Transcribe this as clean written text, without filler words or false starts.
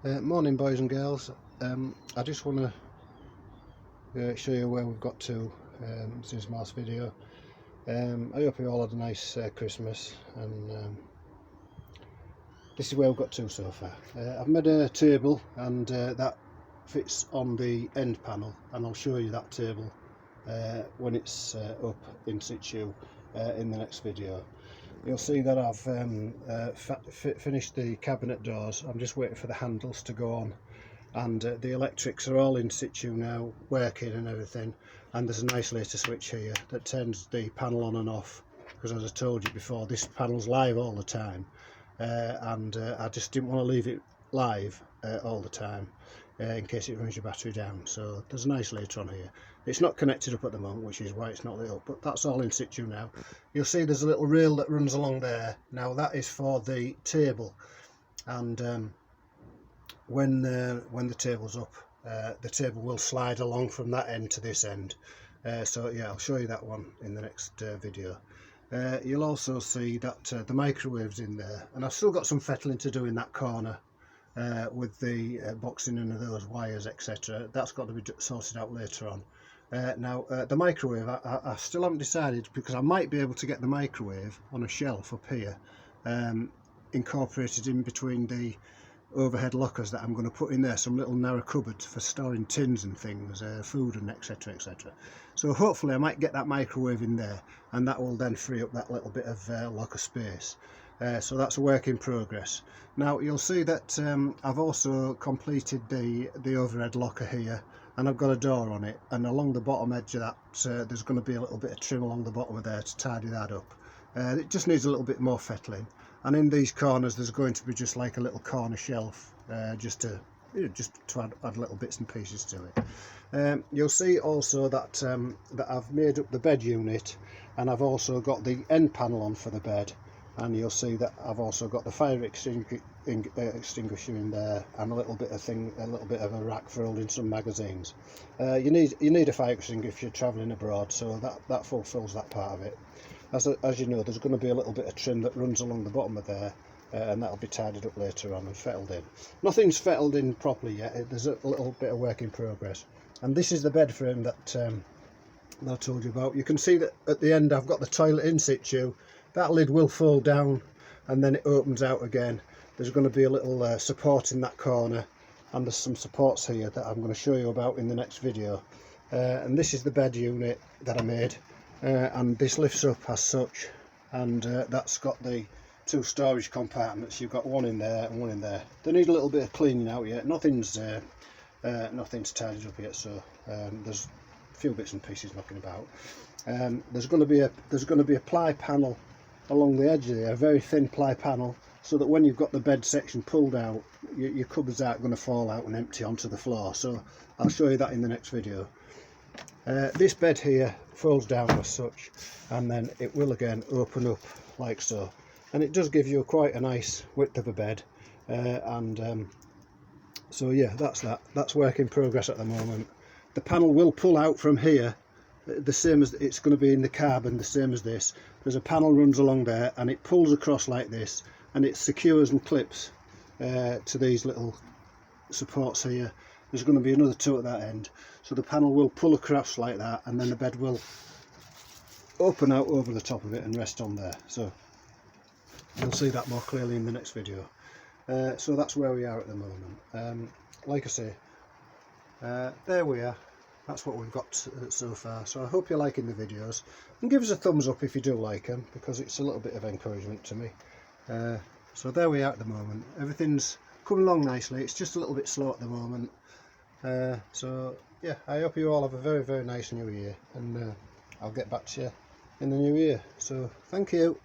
Morning boys and girls. I just want to show you where we've got to since my last video. I hope you all had a nice Christmas, and this is where we've got to so far. I've made a table, and that fits on the end panel, and I'll show you that table when it's up in situ in the next video. You'll see that I've finished the cabinet doors. I'm just waiting for the handles to go on, and the electrics are all in situ now, working and everything. And there's an isolator switch here that turns the panel on and off, because as I told you before, this panel's live all the time, and I just didn't want to leave it live all the time in case it runs your battery down. So there's an isolator on here. It's not connected up at the moment, which is why it's not lit up, but that's all in situ now. You'll see there's a little rail that runs along there. Now that is for the table, and when the table's up, the table will slide along from that end to this end. So yeah, I'll show you that one in the next video. You'll also see that the microwave's in there, and I've still got some fettling to do in that corner with the boxing in of those wires, etc. That's got to be sorted out later on. Now the microwave, I still haven't decided, because I might be able to get the microwave on a shelf up here, incorporated in between the overhead lockers that I'm going to put in there, some little narrow cupboards for storing tins and things, food and etc, etc. So hopefully I might get that microwave in there, and that will then free up that little bit of locker space. So that's a work in progress. Now you'll see that I've also completed the overhead locker here, and I've got a door on it, and along the bottom edge of that there's going to be a little bit of trim along the bottom of there to tidy that up. It just needs a little bit more fettling, and in these corners there's going to be just like a little corner shelf, just to add little bits and pieces to it. You'll see also that that I've made up the bed unit, and I've also got the end panel on for the bed, and you'll see that I've also got the fire extinguisher in there, and a little bit of a rack for holding some magazines. You need a fire extinguisher if you're travelling abroad, so that fulfills that part of it. As you know, there's going to be a little bit of trim that runs along the bottom of there, and that'll be tidied up later on and fettled in. Nothing's fettled in properly yet. There's a little bit of work in progress. And this is the bed frame that I told you about. You can see that at the end I've got the toilet in situ. That lid will fold down and then it opens out again. There's going to be a little support in that corner, and there's some supports here that I'm going to show you about in the next video. And this is the bed unit that I made, and this lifts up as such, and that's got the two storage compartments. You've got one in there and one in there. They need a little bit of cleaning out yet. Nothing's tidied up yet, so there's a few bits and pieces knocking about. There's going to be a ply panel along the edge of there, a very thin ply panel, so that when you've got the bed section pulled out, your cupboards aren't going to fall out and empty onto the floor. So I'll show you that in the next video. This bed here folds down as such, and then it will again open up like so, and it does give you quite a nice width of a bed. So yeah, that's work in progress at the moment. The panel will pull out from here, the same as it's going to be in the carbon, the same as this. There's a panel runs along there, and it pulls across like this, and it secures and clips to these little supports here. There's going to be another two at that end, so the panel will pull across like that, and then the bed will open out over the top of it and rest on there. So you'll see that more clearly in the next video. So that's where we are at the moment. Like I say, there we are. That's what we've got so far. So I hope you're liking the videos, and give us a thumbs up if you do like them, because it's a little bit of encouragement to me. So there we are at the moment. Everything's coming along nicely. It's just a little bit slow at the moment. So yeah, I hope you all have a very, very nice new year, and I'll get back to you in the new year. So thank you.